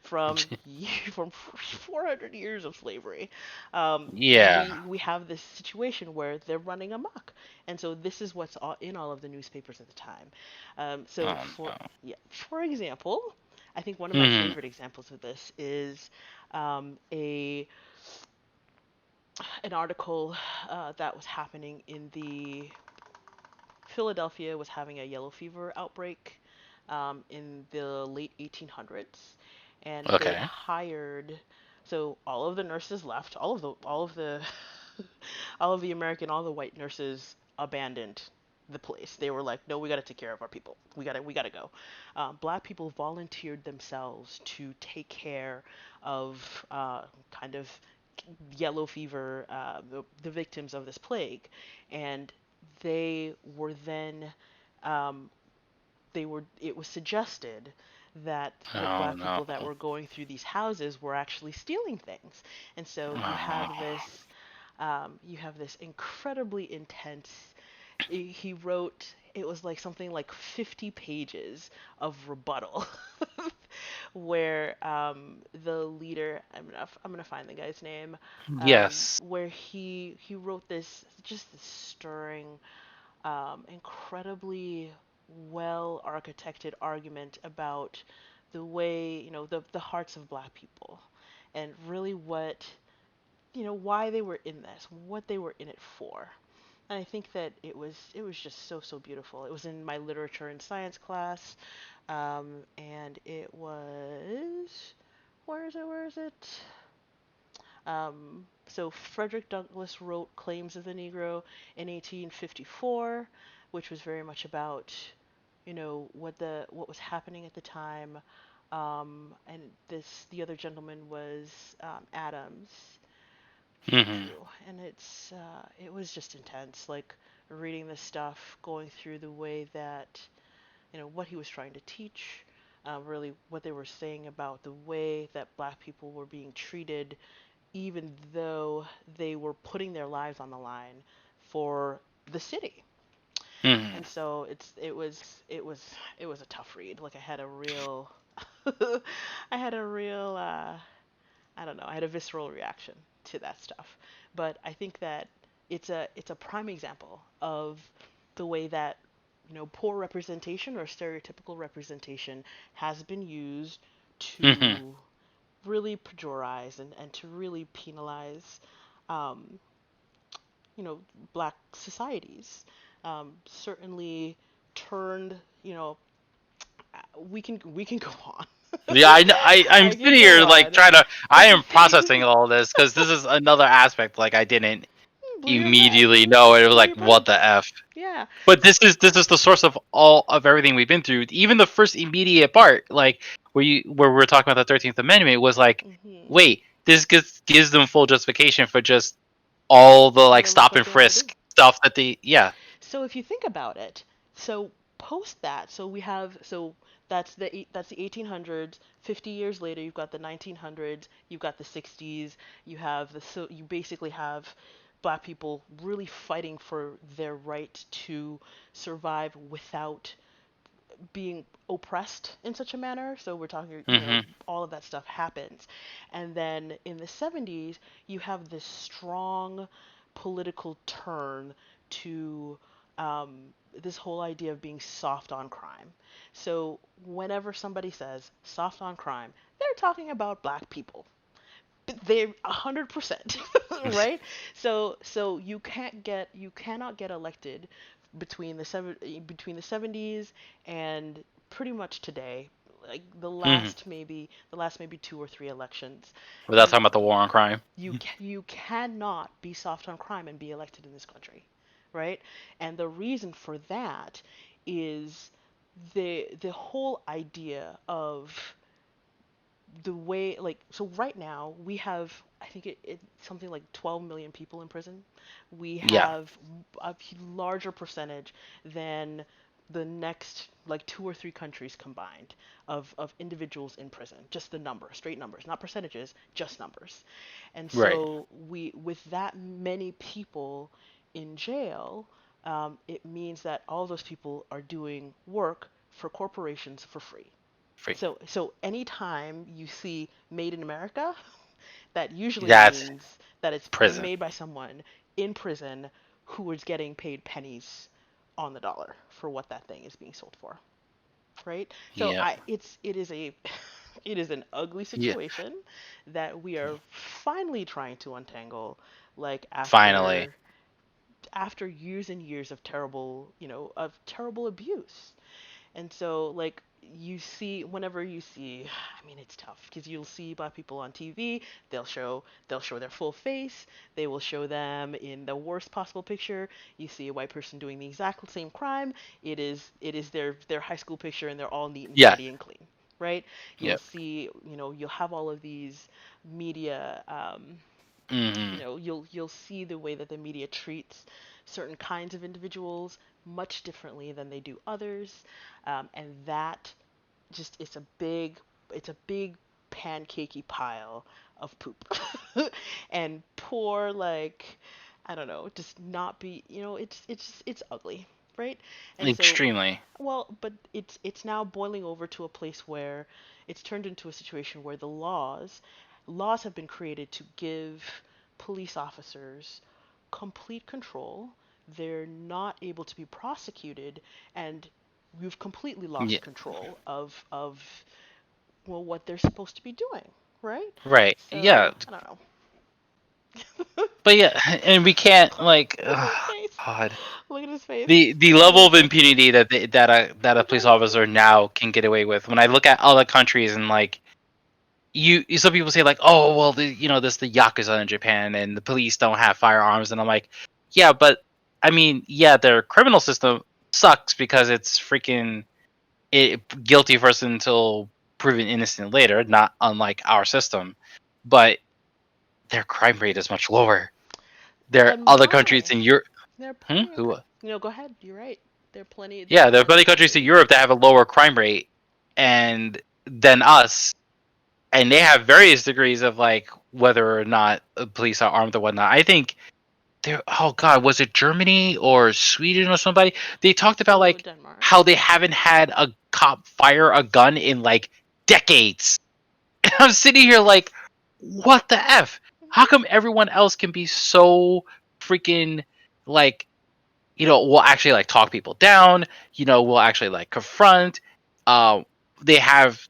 from from 400 years of slavery. um, Yeah. we have this situation where they're running amok, and so this is what's in all of the newspapers at the time. So Oh for no. Yeah, for example, I think one of my Hmm. favorite examples of this is a an article that was happening in the Philadelphia was having a yellow fever outbreak in the late 1800s, and they Okay. hired. So all of the nurses left. All of the American, all the white nurses abandoned the place. They were like, no, we got to take care of our people. We got to go. Black people volunteered themselves to take care of kind of yellow fever, the victims of this plague, and they were then um, it was suggested that the Oh black no. people that were going through these houses were actually stealing things. And so Oh. you have this incredibly intense. He wrote, it was like something like 50 pages of rebuttal, where the leader, I'm gonna find the guy's name, Yes. where he wrote this, just this stirring, incredibly well architected argument about the way, the hearts of black people, and really what, why they were in this, what they were in it for. And I think that it was just so beautiful. It was in my literature and science class, and it was, where is it? So Frederick Douglass wrote Claims of the Negro in 1854, which was very much about, what was happening at the time. And the other gentleman was Adams. Hmm. And it was just intense, like reading this stuff, going through the way that, what he was trying to teach, really what they were saying about the way that black people were being treated, even though they were putting their lives on the line for the city. Mhm. And so it was a tough read. Like I had a real I had a real I don't know, I had a visceral reaction to that stuff. But I think that it's a prime example of the way that poor representation or stereotypical representation has been used Mhm. to really pejorize and to really penalize um, you know, black societies. Certainly turned, we can go on. Yeah, I'm I sitting can go here like on. trying to. I But the am processing thing, all this because this is another aspect like I didn't blow your mind, immediately know. It was blow like your what brain. the f. Yeah. But this is the source of all of everything we've been through. Even the first immediate part, like where we're talking about the 13th Amendment, was like, Hmm. wait, this gives them full justification for just all the like Whatever the stop fuck and they want to do. frisk stuff that they yeah. So if you think about it, so post that, so we have so that's the 1800s. 50 years later, you've got the 1900s, you've got the 60s, you have so you basically have black people really fighting for their right to survive without being oppressed in such a manner. So we're talking, Mhm. all of that stuff happens. And then in the 70s, you have this strong political turn to this whole idea of being soft on crime. So whenever somebody says soft on crime, they're talking about black people. They're 100%, right? So you cannot get elected between the 70s and pretty much today, like Mhm. the last maybe two or three elections. Without talking You about the war on crime. you cannot be soft on crime and be elected in this country, right? And the reason for that is the whole idea of the way, like, so right now we have, I think it's something like 12 million people in prison. We Yeah. have a larger percentage than the next like two or three countries combined of individuals in prison. Just the numbers, straight numbers, not percentages, just numbers. And Right. so we, with that many people in jail, it means that all those people are doing work for corporations for free. Free. So anytime you see Made in America, that usually That's means that it's been prison. made by someone in prison who is getting paid pennies on the dollar for what that thing is being sold for, right? So Yep. it is a it is an ugly Yeah. situation that we are finally trying to untangle, like Finally. after years and years of terrible abuse. And so, like, you see, whenever you see, I mean, it's tough because you'll see black people on TV. They'll show their full face. They will show them in the worst possible picture. You see a white person doing the exact same crime. It is their high school picture, and they're all neat and Yeah. tidy and clean, right? You'll Yep. see, you'll have all of these media. Mhm. You'll see the way that the media treats certain kinds of individuals much differently than they do others, and that just it's a big pancakey pile of poop, and poor, like, I don't know, just not be, it's ugly, right? And so, Extremely. well, but it's now boiling over to a place where it's turned into a situation where the laws have been created to give police officers complete control. They're not able to be prosecuted, and we've completely Yeah. lost control of well, what they're supposed to be doing, right? Right. Yeah. So I don't know. But yeah, and we can't like, Look at his face. God. Look at his face. The He's level really of pissed. impunity that a police officer now can get away with. When I look at other countries and like some people say like, oh well, this the yakuza in Japan and the police don't have firearms, and I'm like, yeah, but I mean, yeah, their criminal system sucks because it's freaking guilty first until proven innocent later, not unlike our system, but their crime rate is much lower. There are And other countries why? in Europe. There are Hmm? plenty of Who? go ahead. You're right. There are plenty Yeah, there are plenty of of countries in countries. Europe that have a lower crime rate, and than us, and they have various degrees of like whether or not police are armed or whatnot. I think there. Oh God, was it Germany or Sweden or somebody? They talked about Oh, like Denmark. how they haven't had a cop fire a gun in like decades. And I'm sitting here like, what the f? How come everyone else can be so freaking like we'll actually like talk people down, we'll actually like confront. Uh, they have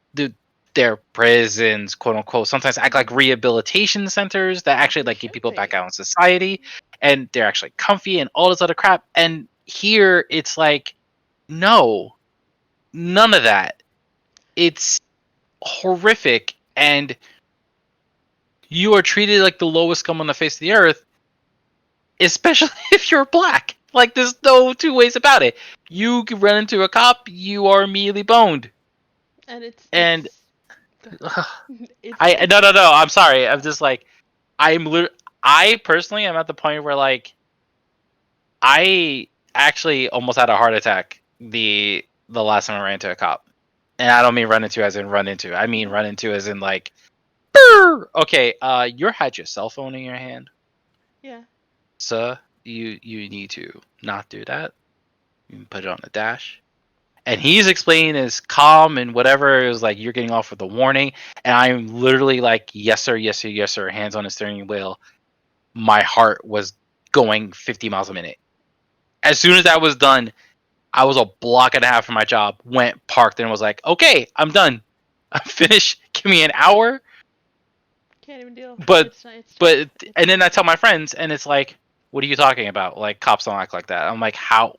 their prisons, quote unquote, sometimes act like Mm-hmm. rehabilitation centers that As actually they like get should people back be. out in society, and they're actually comfy and all this other crap. And here it's like, no, none of that. It's horrific, and you are treated like the lowest scum on the face of the earth, especially if you're black. Like, there's no two ways about it. You can run into a cop, you are immediately boned. And it's And it's it's I it's no, I'm sorry. I'm just like I'm. I personally am at the point where like I actually almost had a heart attack the last time I ran into a cop, and I don't mean run into as in run into. I mean Mhm. run into as in like, "Brr!" Okay, you had your cell phone in your hand, Yeah. sir. You need to not do that. You can put it on the dash. And he's explaining as calm and whatever. It was like, you're getting off with a warning. And I'm literally like, yes, sir, yes, sir, yes, sir. Hands on the steering wheel. My heart was going 50 miles a minute. As soon as that was done, I was a block and a half from my job, went, parked, and was like, okay, I'm done. I'm finished. Give me an hour. Can't even deal. But, It's tough. but, It's and then tough. I tell my friends, and it's like, what are you talking about? Like, cops don't act like that. I'm like, how?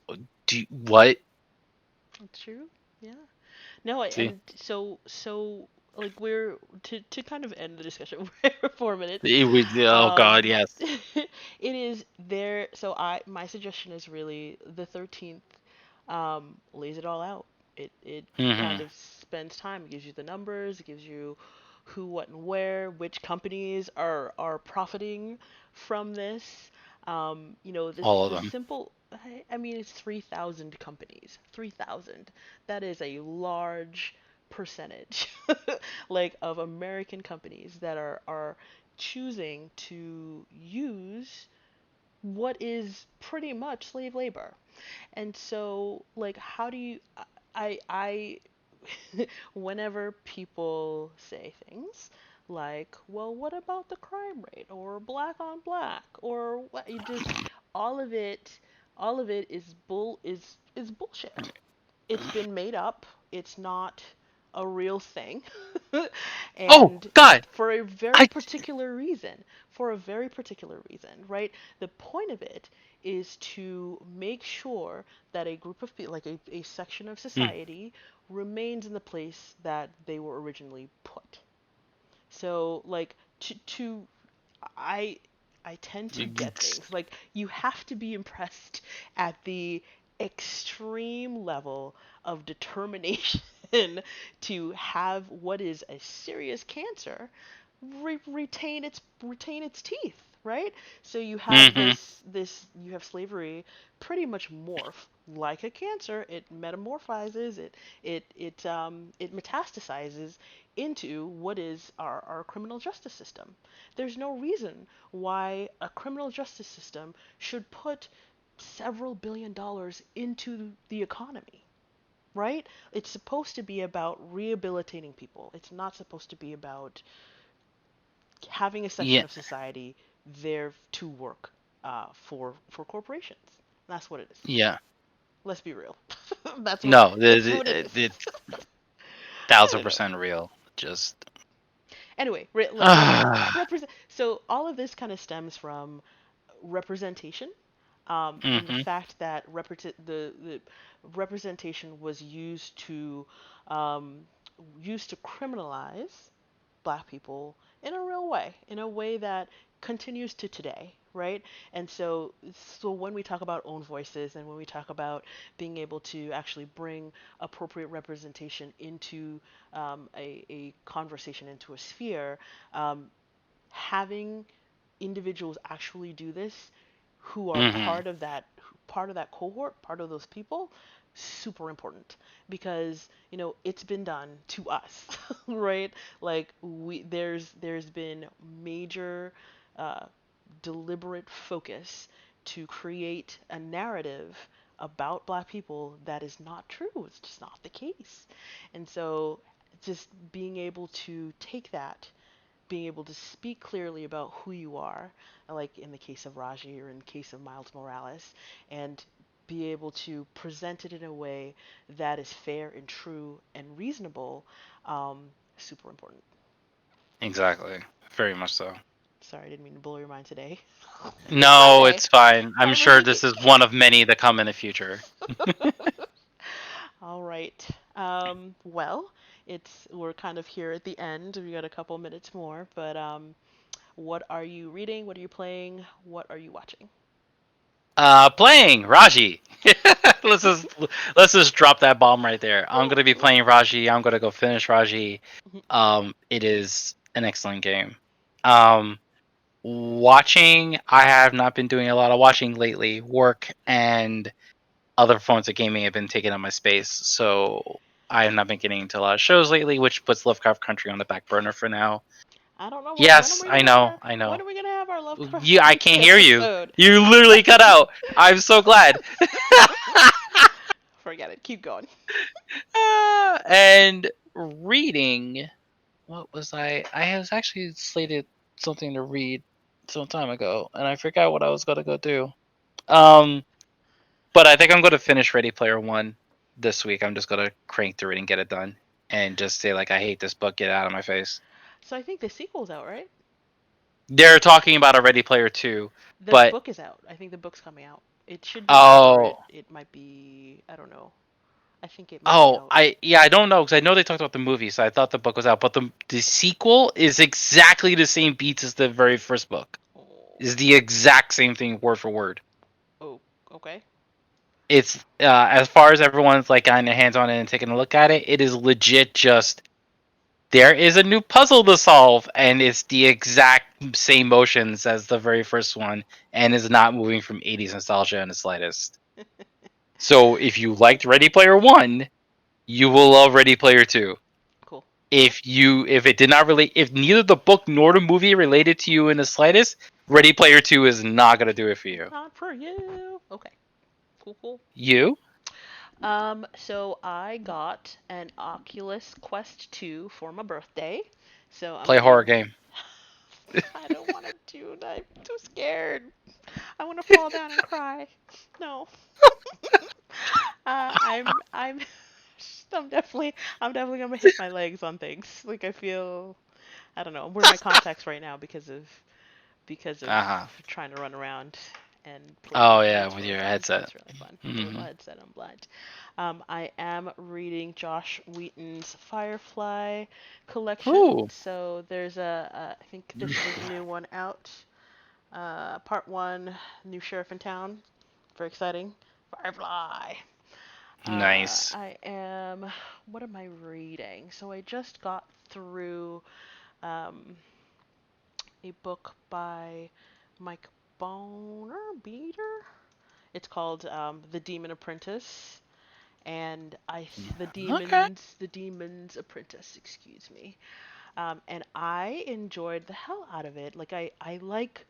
What? It's true. Yeah. No, See? and so like we're to kind of end the discussion. We're 4 minutes. Oh, God, yes. It is there. So I my suggestion is really the 13th. Lays it all out. It kind Hmm. of spends time. It gives you the numbers. It gives you who, what, and where. Which companies are profiting from this. All of The them. simple. I mean, it's 3,000 companies. 3,000. That is a large percentage, like of American companies that are choosing to use what is pretty much slave labor. And so, like, how do you, I, whenever people say things like, well, what about the crime rate or black on black or what, you just, all of it, all of it is bullshit. It's been made up. It's not a real thing. Oh And God, for a very I particular reason, for a very particular reason, right? The point of it is to make sure that a group of people, like a section of mm, society, remains in the place that they were originally put. So, like, to I I tend to get it's- things. Like you have to be impressed at the extreme level of determination to have what is a serious cancer retain its teeth, right? So you have mhm. this you have slavery pretty much morph like a cancer. It metamorphizes, it metastasizes into what is our criminal justice system. There's no reason why a criminal justice system should put several billion dollars into the economy, right? It's supposed to be about rehabilitating people. It's not supposed to be about having a section Yeah, of society there to work for corporations. That's what it is. yeah. Let's be real. That's what No, that's what it is. it's I thousand don't know. percent real. Just Anyway, represent. So all of this kind of stems from representation, and the mhm, fact that the representation was um, used to criminalize black people in a real way, in a way that continues to today, right? And so when we talk about own voices and when we talk about being able to actually bring appropriate representation into a conversation, into a sphere, um, having individuals actually do this who are mhm. part of that cohort, part of those people, super important because it's been done to us, right? Like there's been major uh, deliberate focus to create a narrative about black people that is not true. It's just not the case. And so just being able to take that, being able to speak clearly about who you are, like in the case of Raji or in the case of Miles Morales, and be able to present it in a way that is fair and true and reasonable, super important. Exactly. Very much so. Sorry, I didn't mean to blow your mind today. It's No, Monday. it's fine. I'm Have a sure good this is week. one of many that come in the future. All right. Well, we're kind of here at the end. We got a couple minutes more, but what are you reading? What are you playing? What are you watching? Playing Raji. let's just let's just drop that bomb right there. I'm gonna be Ooh. playing Raji. I'm gonna go finish Raji. It is an excellent game. Um, Watching, I have not been doing a lot of watching lately. Work and other forms of gaming have been taking up my space, so I have not been getting into a lot of shows lately, which puts Lovecraft Country on the back burner for now. I don't know when are Yes, we I gonna have know, our I when know. are we gonna have our Lovecraft I Country can't hear you. episode? You literally cut out. I'm so glad. Forget it. Keep going. And reading, what was I? I was actually slated something to read some time ago, and I forgot what I was gonna go do. Um, but I think I'm gonna finish Ready Player One this week. I'm just gonna crank through it and get it done, and just say like I hate this book, get it out of my face. So I think the sequel's out, right? They're talking about a Ready Player Two, The but book is out. I think the book's coming out. It should be out, or it oh, it might be. I don't know. I think it might be oh, out. I don't know because I know they talked about the movie, so I thought the book was out. But the sequel is exactly the same beats as the very first book. Oh, Is the exact same thing word for word. oh, okay. It's as far as everyone's like gotten their hands on it and taking a look at it, it is legit just there is a new puzzle to solve and it's the exact same motions as the very first one and is not moving from 80s nostalgia in the slightest. So if you liked Ready Player 1, you will love Ready Player 2. Cool. If it did not relate, if neither the book nor the movie related to you in the slightest, Ready Player 2 is not going to do it for you. Not for you. Okay. Cool, cool. You So I got an Oculus Quest 2 for my birthday. So I'm play a gonna be. horror game. I don't want to do that. I'm too scared. I want to fall down and cry. No. I'm I'm definitely gonna hit my legs on things. Like I feel I don't know. I'm wearing my contacts right now because of Uh-huh. trying to run around and play Oh VR. yeah, It's with really your fun. headset. It's really fun with the little Hmm. headset on blind. I am reading Josh Wheaton's Firefly collection. Ooh. So there's I think this is a new one out. Part one, new sheriff in town. Very exciting. Firefly. Nice. I am. What am I reading? So I just got through um, a book by Mike Boner Beater. It's called The Demon Apprentice, and Okay. the Demon's Apprentice. Excuse me. And I enjoyed the hell out of it. Like I like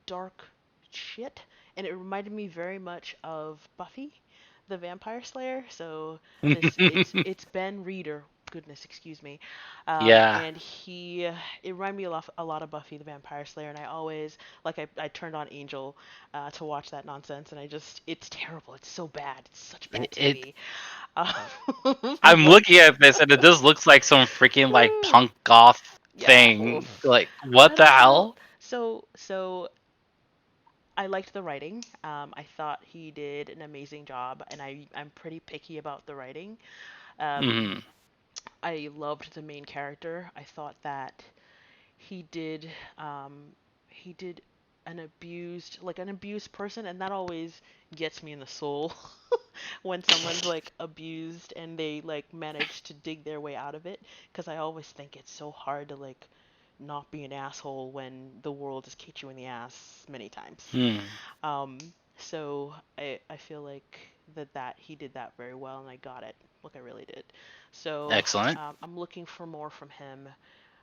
dark shit, and it reminded me very much of Buffy, the Vampire Slayer. So it's Ben Reader. Goodness, excuse me. Yeah. And it reminded me a lot of Buffy the Vampire Slayer, and I always I turned on Angel to watch that nonsense, and it's terrible. It's so bad. It's such bad It TV. Um, I'm but looking at this and it does look like some freaking like punk goth yeah, thing. oof. Like I what the don't know. hell? So I liked the writing. I thought he did an amazing job, and I'm pretty picky about the writing. Um, Hmm. I loved the main character. I thought that he did he did an abused person, and that always gets me in the soul when someone's like abused and they like manage to dig their way out of it, because I always think it's so hard to like not be an asshole when the world has kicked you in the ass many times. Hmm. um, so I feel like that he did that very well, and I got it. Look, I really did. So Excellent. I'm looking for more from him.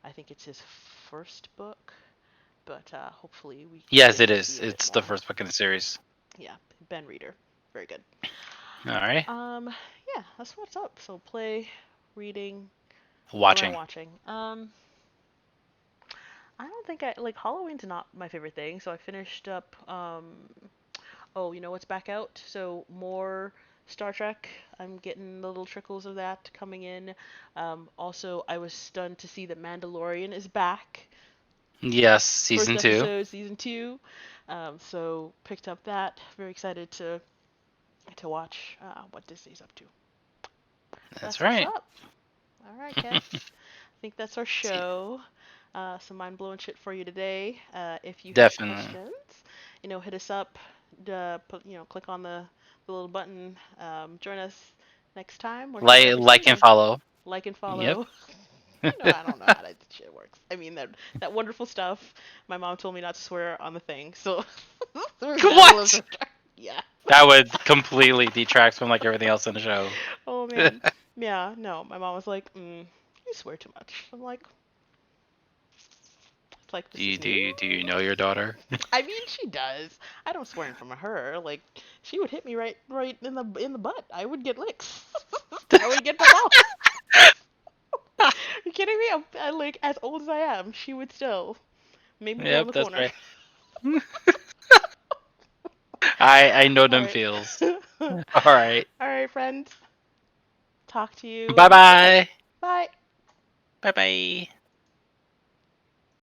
I think it's his first book, but hopefully we Yes, get it to see is. a bit It's the more. first book in the series. Yeah, Ben Reader, very good. All right. Yeah, that's what's up. So play, reading. What am I Watching. watching? I don't think I like Halloween's not my favorite thing, so I finished up oh, you know what's back out? So more Star Trek. I'm getting little trickles of that coming in. Also, I was stunned to see that Mandalorian is back. Yes, First season 2. episode, season two. So picked up that. Very excited to watch what Disney's up to. That's That's what's right. up. All right, Ken. I think that's our See, show. Some mind blowing shit for you today. If you have definitely. questions, hit us up. Click on the little button. Join us next time or same Like episode and or follow. like and Yep. follow. I don't know how that shit works. I mean that wonderful stuff. My mom told me not to swear on the thing, so that was What? yeah. That would completely detract from like everything else in the show. Oh man. Yeah, no. My mom was like, you swear too much. I'm like, it's like Do this you is do new. you, do you know your daughter? I mean, she does. I don't swear in front of her. Like, she would hit me right in the butt. I would get licks. I would get the ball. Are you kidding me? I like as old as I am, she would still make me go in Yep, the that's corner. right. I know All them right. feels. All All right. right, friends. Talk to Bye you next time. bye. Bye. Bye bye.